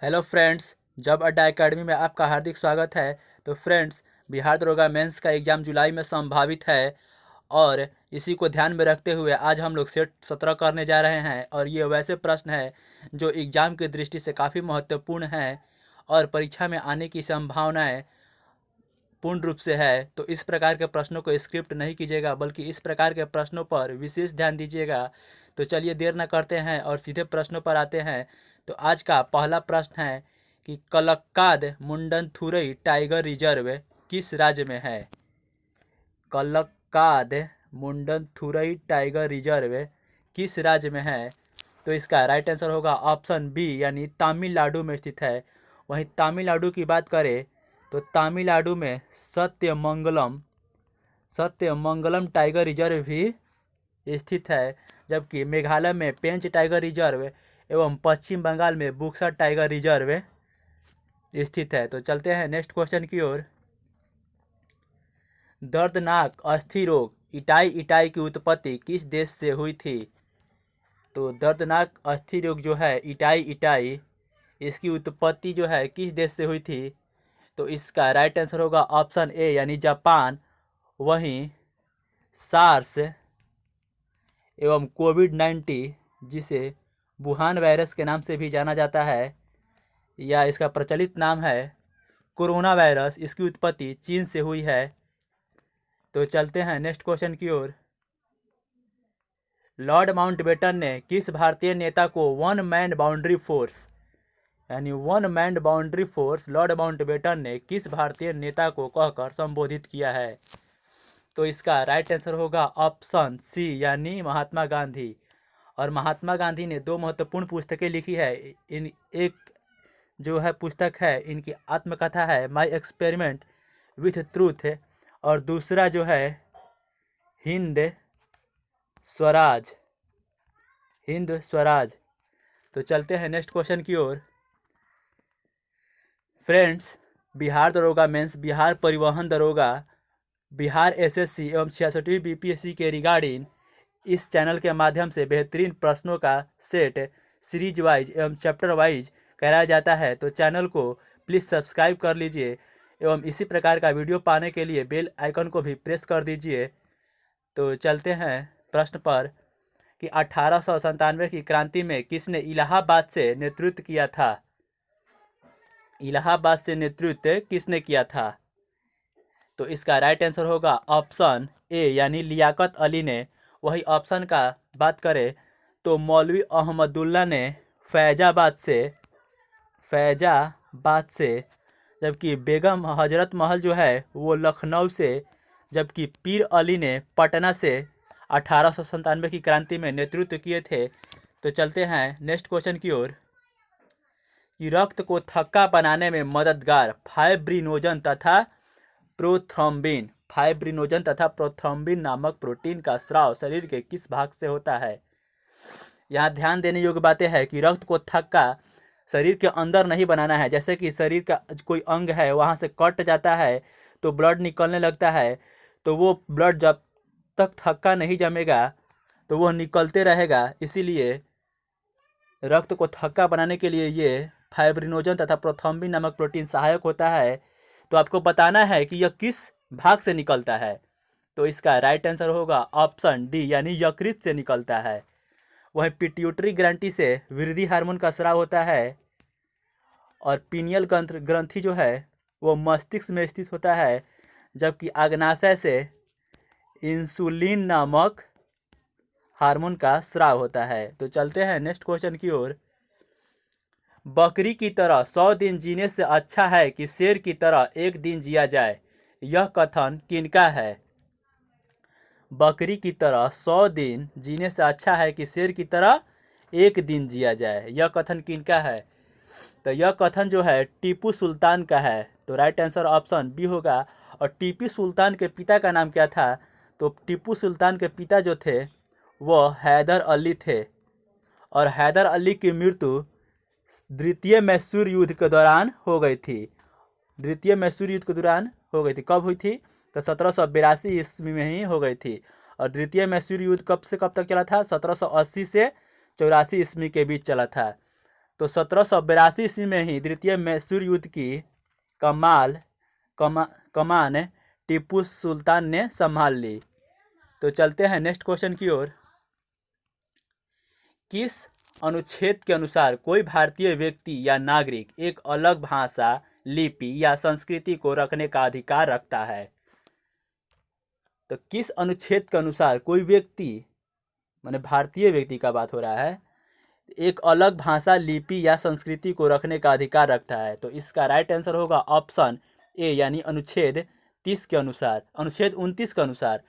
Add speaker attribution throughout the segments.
Speaker 1: Hello friends, जब अड्डा academy में आपका हार्दिक स्वागत है। तो फ्रेंड्स, बिहार दरोगा मेंस का एग्ज़ाम जुलाई में संभावित है और इसी को ध्यान में रखते हुए आज हम लोग सेट 17 करने जा रहे हैं। और ये वैसे प्रश्न हैं जो एग्ज़ाम की दृष्टि से काफ़ी महत्वपूर्ण हैं और परीक्षा में आने की संभावनाएं पूर्ण रूप से है। तो इस प्रकार के प्रश्नों को स्क्रिप्ट नहीं कीजिएगा, बल्कि इस प्रकार के प्रश्नों पर विशेष ध्यान दीजिएगा। तो चलिए देर न करते हैं और सीधे प्रश्नों पर आते हैं। तो आज का पहला प्रश्न है कि कलक्काद मुंडनथुरई टाइगर रिजर्व किस राज्य में है। कलक्काद मुंडनथुरई टाइगर रिजर्व किस राज्य में है। तो इसका राइट आंसर होगा ऑप्शन बी, यानी तमिलनाडु में स्थित है। वहीं तमिलनाडु की बात करें तो तमिलनाडु में सत्यमंगलम टाइगर रिजर्व भी स्थित है, जबकि मेघालय में पेंच टाइगर रिजर्व एवं पश्चिम बंगाल में बुक्सा टाइगर रिजर्व स्थित है। तो चलते हैं नेक्स्ट क्वेश्चन की ओर। दर्दनाक अस्थि रोग इटाई इटाई की उत्पत्ति किस देश से हुई थी। तो दर्दनाक अस्थि रोग जो है इटाई इटाई, इसकी उत्पत्ति जो है किस देश से हुई थी। तो इसका राइट आंसर होगा ऑप्शन ए, यानी जापान। वहीं सार्स एवं कोविड-19 जिसे वुहान वायरस के नाम से भी जाना जाता है, या इसका प्रचलित नाम है कोरोना वायरस, इसकी उत्पत्ति चीन से हुई है। तो चलते हैं नेक्स्ट क्वेश्चन की ओर। लॉर्ड माउंटबेटन ने किस भारतीय नेता को वन मैन बाउंड्री फोर्स, यानी one man boundary force, Lord Mountbatten ने किस भारतीय नेता को कहकर संबोधित किया है। तो इसका राइट आंसर होगा ऑप्शन सी, यानी महात्मा गांधी। और महात्मा गांधी ने दो महत्वपूर्ण पुस्तकें लिखी है। एक जो है पुस्तक है इनकी आत्मकथा है माई एक्सपेरिमेंट विथ ट्रूथ, और दूसरा जो है हिंद स्वराज, हिंद स्वराज। तो चलते हैं नेक्स्ट क्वेश्चन की ओर। फ्रेंड्स, बिहार दरोगा मेंस, बिहार परिवहन दरोगा, बिहार एसएससी एवं 66वीं बीपीएससी के रिगार्डिंग इस चैनल के माध्यम से बेहतरीन प्रश्नों का सेट सीरीज वाइज एवं चैप्टर वाइज कराया जाता है। तो चैनल को प्लीज़ सब्सक्राइब कर लीजिए एवं इसी प्रकार का वीडियो पाने के लिए बेल आइकन को भी प्रेस कर दीजिए। तो चलते हैं प्रश्न पर कि 1897 की क्रांति में किसने इलाहाबाद से नेतृत्व किया था। इलाहाबाद से नेतृत्व किसने किया था। तो इसका राइट आंसर होगा ऑप्शन ए, यानी लियाकत अली ने। वही ऑप्शन का बात करें तो मौलवी अहमदुल्ला ने फैजाबाद से, जबकि बेगम हजरत महल जो है वो लखनऊ से, जबकि पीर अली ने पटना से 1897 की क्रांति में नेतृत्व किए थे। तो चलते हैं नेक्स्ट क्वेश्चन की ओर कि रक्त को थक्का बनाने में मददगार फाइब्रिनोजन तथा प्रोथ्रोम्बिन नामक प्रोटीन का स्राव शरीर के किस भाग से होता है। यहाँ ध्यान देने योग्य बातें हैं कि रक्त को थक्का शरीर के अंदर नहीं बनाना है। जैसे कि शरीर का कोई अंग है, वहाँ से कट जाता है तो ब्लड निकलने लगता है, तो वो ब्लड जब तक थक्का नहीं जमेगा तो वो निकलते रहेगा। इसीलिए रक्त को थक्का बनाने के लिए ये फाइब्रिनोजन तथा प्रोथ्रोम्बिन नामक प्रोटीन सहायक होता है। तो आपको बताना है कि यह किस भाग से निकलता है। तो इसका राइट आंसर होगा ऑप्शन डी, यानी यकृत से निकलता है। वहीं पिट्यूटरी ग्रंथि से वृद्धि हार्मोन का स्राव होता है, और पीनियल ग्रंथि जो है वो मस्तिष्क में स्थित होता है, जबकि अग्नाशय से इंसुलिन नामक हार्मोन का स्राव होता है। तो चलते हैं नेक्स्ट क्वेश्चन की ओर। बकरी की तरह 100 दिन जीने से अच्छा है कि शेर की तरह एक दिन जिया जाए, यह कथन किनका है। बकरी की तरह 100 दिन जीने से अच्छा है कि शेर की तरह एक दिन जिया जाए, यह कथन किनका है। तो यह कथन जो है टीपू सुल्तान का है। तो राइट आंसर ऑप्शन बी होगा। और टीपू सुल्तान के पिता का नाम क्या था। तो टीपू सुल्तान के पिता जो थे वो हैदर अली थे, और हैदर अली की मृत्यु द्वितीय मैसूर युद्ध के दौरान हो गई थी। द्वितीय मैसूर युद्ध के दौरान हो गई थी। कब हुई थी। तो 1782 ईस्वी में ही हो गई थी। और द्वितीय मैसूर युद्ध कब से कब तक चला था। 1780 से 84 ईस्वी के बीच चला था। तो 1782 ईस्वी में ही द्वितीय मैसूर युद्ध की कमान टीपू सुल्तान ने संभाल ली। तो चलते हैं नेक्स्ट क्वेश्चन की ओर। किस अनुच्छेद के अनुसार कोई भारतीय व्यक्ति या नागरिक एक अलग भाषा, लिपि या संस्कृति को रखने का अधिकार रखता है? तो किस अनुच्छेद के अनुसार कोई व्यक्ति, माने भारतीय व्यक्ति का बात हो रहा है, एक अलग भाषा, लिपि या संस्कृति को रखने का अधिकार रखता है? तो इसका राइट आंसर होगा ऑप्शन ए, यानी अनुच्छेद 30 के अनुसार, अनुच्छेद 29 के अनुसार।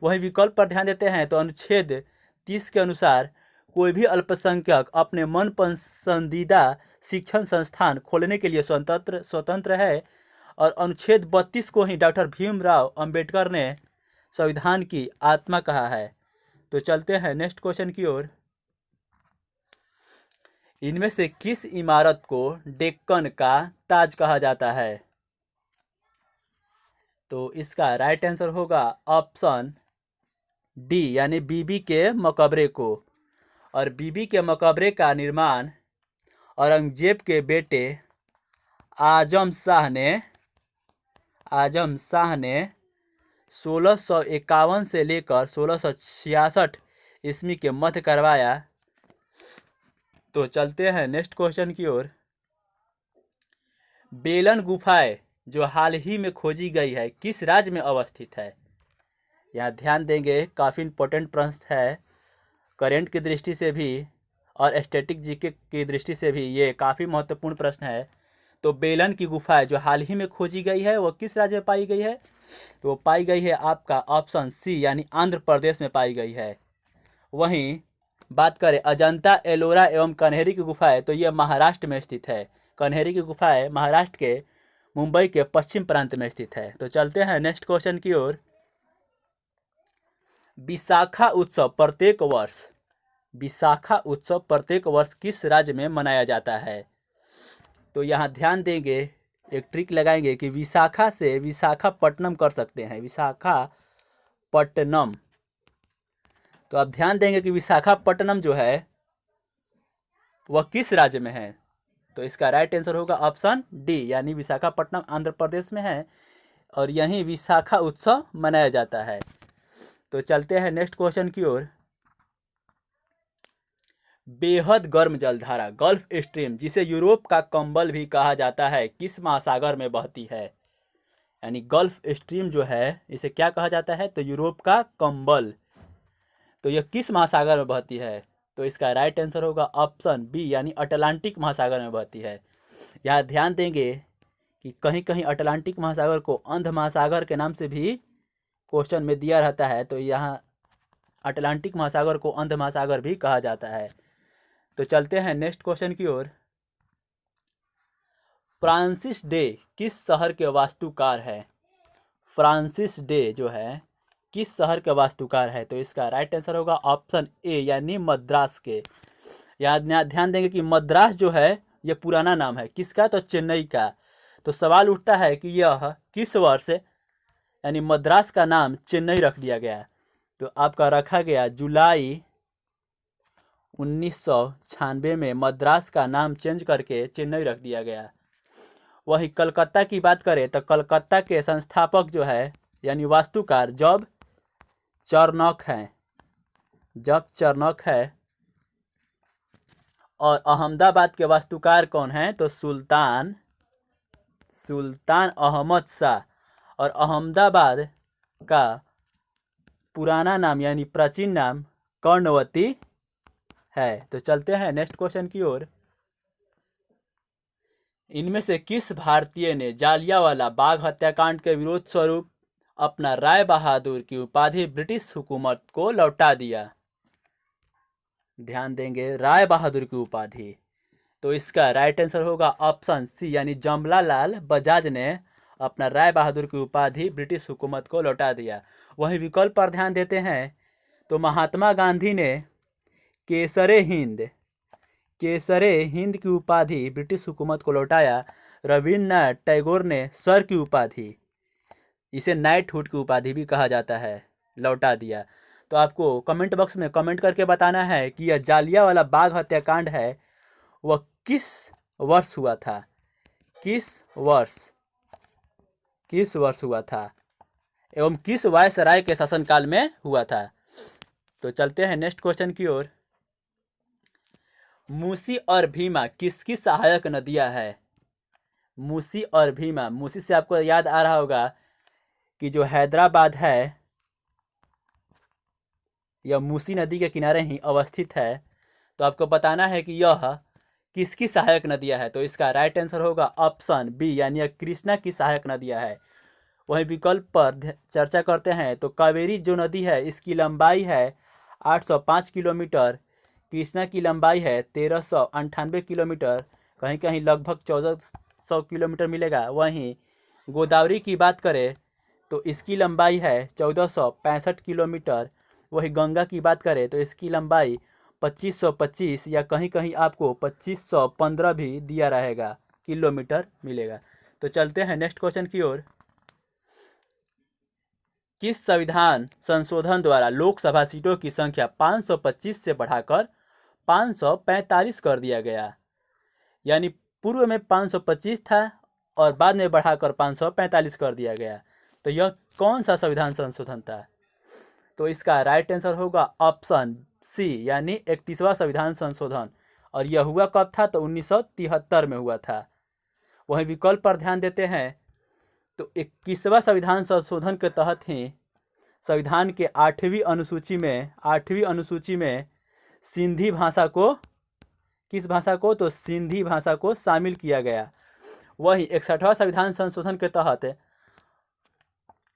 Speaker 1: वही विकल्प पर ध्यान देते हैं तो अनुच्छेद 30 के अनुसार कोई भी अल्पसंख्यक अपने मन पसंदीदा शिक्षण संस्थान खोलने के लिए स्वतंत्र है। और अनुच्छेद 32 को ही डॉक्टर भीमराव अंबेडकर ने संविधान की आत्मा कहा है। तो चलते हैं नेक्स्ट क्वेश्चन की ओर। इनमें से किस इमारत को डेक्कन का ताज कहा जाता है? तो इसका राइट आंसर होगा ऑप्शन डी, यानी बीबी के मकबरे को। और बीबी के मकबरे का निर्माण औरंगजेब के बेटे आजम शाह ने 1651 से लेकर 1666 ईस्वी के मध्य करवाया। तो चलते हैं नेक्स्ट क्वेश्चन की ओर। बेलन गुफाएं जो हाल ही में खोजी गई है किस राज्य में अवस्थित है? यहाँ ध्यान देंगे, काफ़ी इंपॉर्टेंट प्रश्न है, करेंट की दृष्टि से भी और स्टैटिक जीके की दृष्टि से भी ये काफ़ी महत्वपूर्ण प्रश्न है। तो बेलन की गुफाएं जो हाल ही में खोजी गई है वो किस राज्य में पाई गई है? तो वो पाई गई है आपका ऑप्शन सी, यानी आंध्र प्रदेश में पाई गई है। वहीं बात करें अजंता, एलोरा एवं कन्हेरी की गुफाएं, तो ये महाराष्ट्र में स्थित है। कन्हेरी की गुफाएं महाराष्ट्र के मुंबई के पश्चिम प्रांत में स्थित है। तो चलते हैं नेक्स्ट क्वेश्चन की ओर। विशाखा उत्सव प्रत्येक वर्ष किस राज्य में मनाया जाता है? तो यहाँ ध्यान देंगे, एक ट्रिक लगाएंगे कि विशाखा से विशाखापट्टनम कर सकते हैं, विशाखापट्टनम। तो आप ध्यान देंगे कि विशाखापट्टनम जो है वह किस राज्य में है? तो इसका राइट आंसर होगा ऑप्शन डी, यानी विशाखापट्टनम आंध्र प्रदेश में है और यहीं विशाखा उत्सव मनाया जाता है। तो चलते हैं नेक्स्ट क्वेश्चन की ओर। बेहद गर्म जलधारा गल्फ स्ट्रीम, जिसे यूरोप का कंबल भी कहा जाता है, किस महासागर में बहती है? यानी गल्फ स्ट्रीम जो है इसे क्या कहा जाता है? तो यूरोप का कंबल। तो यह किस महासागर में बहती है? तो इसका राइट आंसर होगा ऑप्शन बी, यानी अटलांटिक महासागर में बहती है। यहाँ ध्यान देंगे कि कहीं कहीं अटलांटिक महासागर को अंध महासागर के नाम से भी क्वेश्चन में दिया रहता है। तो यहाँ अटलांटिक महासागर को अंध महासागर भी कहा जाता है। तो चलते हैं नेक्स्ट क्वेश्चन की ओर। फ्रांसिस डे किस शहर के वास्तुकार है? फ्रांसिस डे जो है किस शहर के वास्तुकार है? तो इसका राइट आंसर होगा ऑप्शन ए, यानी मद्रास के। यहाँ ध्यान देंगे कि मद्रास जो है ये पुराना नाम है किसका? तो चेन्नई का। तो सवाल उठता है कि यह किस वर्ष यानी मद्रास का नाम चेन्नई रख दिया गया? तो आपका रखा गया जुलाई 1996 में मद्रास का नाम चेंज करके चेन्नई रख दिया गया। वही कलकत्ता की बात करें तो कलकत्ता के संस्थापक जो है यानी वास्तुकार जॉब चार्नॉक है। और अहमदाबाद के वास्तुकार कौन है? तो सुल्तान अहमद शाह। और अहमदाबाद का पुराना नाम यानी प्राचीन नाम कर्णवती है। तो चलते हैं नेक्स्ट क्वेश्चन की ओर। इनमें से किस भारतीय ने जालियांवाला बाग हत्याकांड के विरोध स्वरूप अपना राय बहादुर की उपाधि ब्रिटिश हुकूमत को लौटा दिया? ध्यान देंगे, राय बहादुर की उपाधि। तो इसका राइट आंसर होगा ऑप्शन सी, यानी जमनालाल बजाज ने अपना राय बहादुर की उपाधि ब्रिटिश हुकूमत को लौटा दिया। वहीं विकल्प पर ध्यान देते हैं तो महात्मा गांधी ने केसरे हिंद की उपाधि ब्रिटिश हुकूमत को लौटाया। रविन्द्रनाथ टैगोर ने सर की उपाधि, इसे नाइटहुड की उपाधि भी कहा जाता है, लौटा दिया। तो आपको कमेंट बॉक्स में कमेंट करके बताना है कि यह जालियांवाला बाग हत्याकांड है वह किस वर्ष हुआ था? किस वर्ष हुआ था एवं किस वायसराय के शासनकाल में हुआ था? तो चलते हैं नेक्स्ट क्वेश्चन की ओर। मूसी और भीमा किसकी सहायक नदियां है? मूसी और भीमा, मूसी से आपको याद आ रहा होगा कि जो हैदराबाद है यह मूसी नदी के किनारे ही अवस्थित है। तो आपको बताना है कि यह किसकी सहायक नदियां है। तो इसका राइट आंसर होगा ऑप्शन बी, यानी यह कृष्णा की सहायक नदियां है। वहीं विकल्प पर चर्चा करते हैं तो कावेरी जो नदी है इसकी लंबाई है 805 किलोमीटर, कृष्णा की लंबाई है 1398 किलोमीटर, कहीं कहीं लगभग 1400 किलोमीटर मिलेगा। वहीं गोदावरी की बात करें तो इसकी लंबाई है 1465 किलोमीटर। वहीं गंगा की बात करें तो इसकी लंबाई 2525 या कहीं कहीं आपको 2515 भी दिया रहेगा किलोमीटर मिलेगा। तो चलते हैं नेक्स्ट क्वेश्चन की ओर। किस संविधान संशोधन द्वारा लोकसभा सीटों की संख्या 525 से बढ़ाकर 545 कर दिया गया? यानी पूर्व में 525 था और बाद में बढ़ाकर 545 कर दिया गया। तो यह कौन सा संविधान संशोधन था? तो इसका राइट आंसर होगा ऑप्शन सी, यानी 31वां संविधान संशोधन। और यह हुआ कब था? तो 1973 में हुआ था। वहीं विकल्प पर ध्यान देते हैं तो 21वां संविधान संशोधन के तहत ही संविधान के 8वीं अनुसूची में सिंधी भाषा को, किस भाषा को? तो सिंधी भाषा को शामिल किया गया। वहीं 61वां संविधान संशोधन के तहत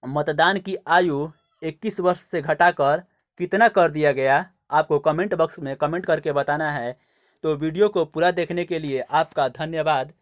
Speaker 1: मतदान की आयु 21 वर्ष से घटाकर कितना कर दिया गया? आपको कमेंट बॉक्स में कमेंट करके बताना है। तो वीडियो को पूरा देखने के लिए आपका धन्यवाद।